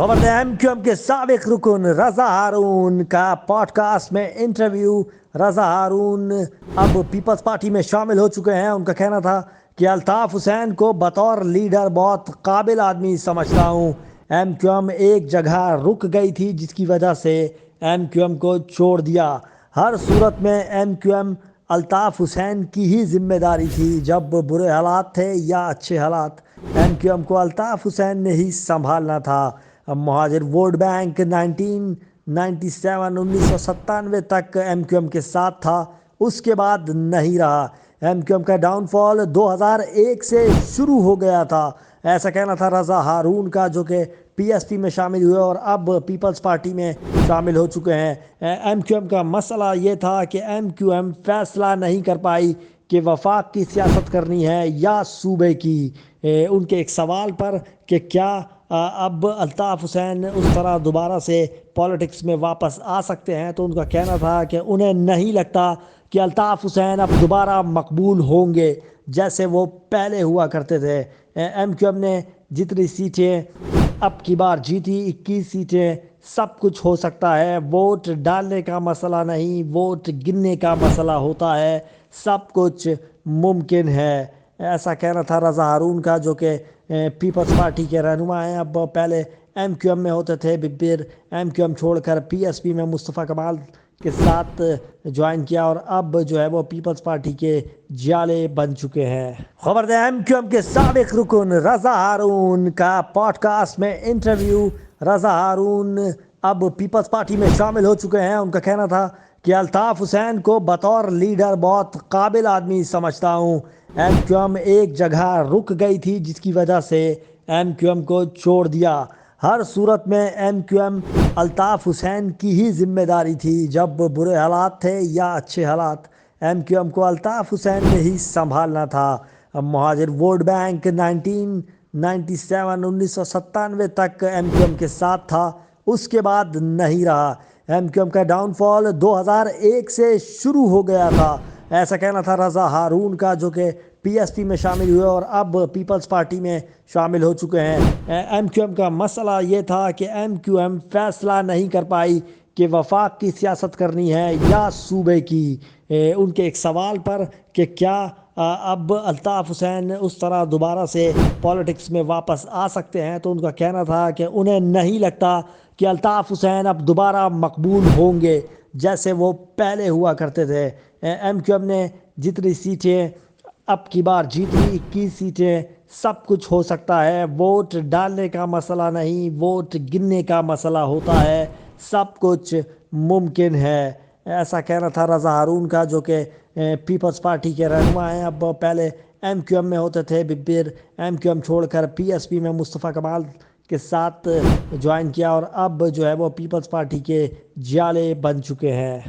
خبر ہے M Q M کے سابق رکن رضا ہارون کا پوڈ کاسٹ میں انٹرویو۔ رضا ہارون اب پیپلز پارٹی میں شامل ہو چکے ہیں۔ ان کا کہنا تھا کہ الطاف حسین کو بطور لیڈر بہت قابل آدمی سمجھتا ہوں۔ ایم کیو ایم ایک جگہ رک گئی تھی جس کی وجہ سے ایم کیو ایم کو چھوڑ دیا۔ ہر صورت میں M Q M Altaf Hussain کی ہی ذمہ داری تھی، جب برے حالات تھے یا اچھے حالات ایم کیو ایم کو الطاف حسین نے ہی سنبھالنا تھا۔ مہاجر ووٹ بینک 1997 تک ایم کیو ایم کے ساتھ تھا، اس کے بعد نہیں رہا۔ ایم کیو ایم کا ڈاؤن فال 2001 سے شروع ہو گیا تھا، ایسا کہنا تھا رضا ہارون کا، جو کہ پی ایس پی میں شامل ہوئے اور اب پیپلز پارٹی میں شامل ہو چکے ہیں۔ ایم کیو ایم کا مسئلہ یہ تھا کہ ایم کیو ایم فیصلہ نہیں کر پائی کہ وفاق کی سیاست کرنی ہے یا صوبے کی۔ ان کے ایک سوال پر کہ کیا اب الطاف حسین اس طرح دوبارہ سے پولیٹکس میں واپس آ سکتے ہیں، تو ان کا کہنا تھا کہ انہیں نہیں لگتا کہ الطاف حسین اب دوبارہ مقبول ہوں گے جیسے وہ پہلے ہوا کرتے تھے۔ ایم کیو ایم نے جتنی سیٹیں اب کی بار جیتی، 21 سیٹیں، سب کچھ ہو سکتا ہے۔ ووٹ ڈالنے کا مسئلہ نہیں، ووٹ گننے کا مسئلہ ہوتا ہے، سب کچھ ممکن ہے، ایسا کہنا تھا رضا ہارون کا، جو کہ پیپلز پارٹی کے رہنما ہیں۔ اب پہلے ایم کیو ایم میں ہوتے تھے، پھر ایم کیو ایم چھوڑ کر پی ایس پی میں مصطفیٰ کمال کے ساتھ جوائن کیا، اور اب جو ہے وہ پیپلز پارٹی کے جالے بن چکے ہیں۔ خبر ہے ایم کیو ایم کے سابق رکن رضا ہارون کا پوڈ کاسٹ میں انٹرویو۔ رضا ہارون اب پیپلز پارٹی میں شامل ہو چکے ہیں۔ ان کا کہنا تھا کہ الطاف حسین کو بطور لیڈر بہت قابل آدمی سمجھتا ہوں۔ ایم کیو ایم ایک جگہ رک گئی تھی جس کی وجہ سے ایم کیو ایم کو چھوڑ دیا۔ ہر صورت میں M Q M Altaf Hussain کی ہی ذمہ داری تھی، جب برے حالات تھے یا اچھے حالات ایم کیو ایم کو الطاف حسین نے ہی سنبھالنا تھا۔ مہاجر ووٹ بینک 1997 تک ایم کیو ایم کے ساتھ تھا، اس کے بعد نہیں رہا۔ ایم کیو ایم کا ڈاؤن فال 2001 سے شروع ہو گیا تھا، ایسا کہنا تھا رضا ہارون کا، جو کہ پی ایس پی میں شامل ہوئے اور اب پیپلز پارٹی میں شامل ہو چکے ہیں۔ ایم کیو ایم کا مسئلہ یہ تھا کہ ایم کیو ایم فیصلہ نہیں کر پائی کہ وفاق کی سیاست کرنی ہے یا صوبے کی۔ ان کے ایک سوال پر کہ کیا اب الطاف حسین اس طرح دوبارہ سے پولیٹکس میں واپس آ سکتے ہیں، تو ان کا کہنا تھا کہ انہیں نہیں لگتا کہ الطاف حسین اب دوبارہ مقبول ہوں گے جیسے وہ پہلے ہوا کرتے تھے۔ ایم کیو ایم نے جتنی سیٹیں اب کی بار جیتی، 21 سیٹیں، سب کچھ ہو سکتا ہے۔ ووٹ ڈالنے کا مسئلہ نہیں، ووٹ گننے کا مسئلہ ہوتا ہے، سب کچھ ممکن ہے، ایسا کہنا تھا رضا ہارون کا، جو کہ پیپلز پارٹی کے رہنما ہیں۔ اب پہلے ایم کیو ایم میں ہوتے تھے، پھر ایم کیو ایم چھوڑ کر پی ایس پی میں مصطفیٰ کمال کے ساتھ جوائن کیا، اور اب جو ہے وہ پیپلز پارٹی کے جالے بن چکے ہیں۔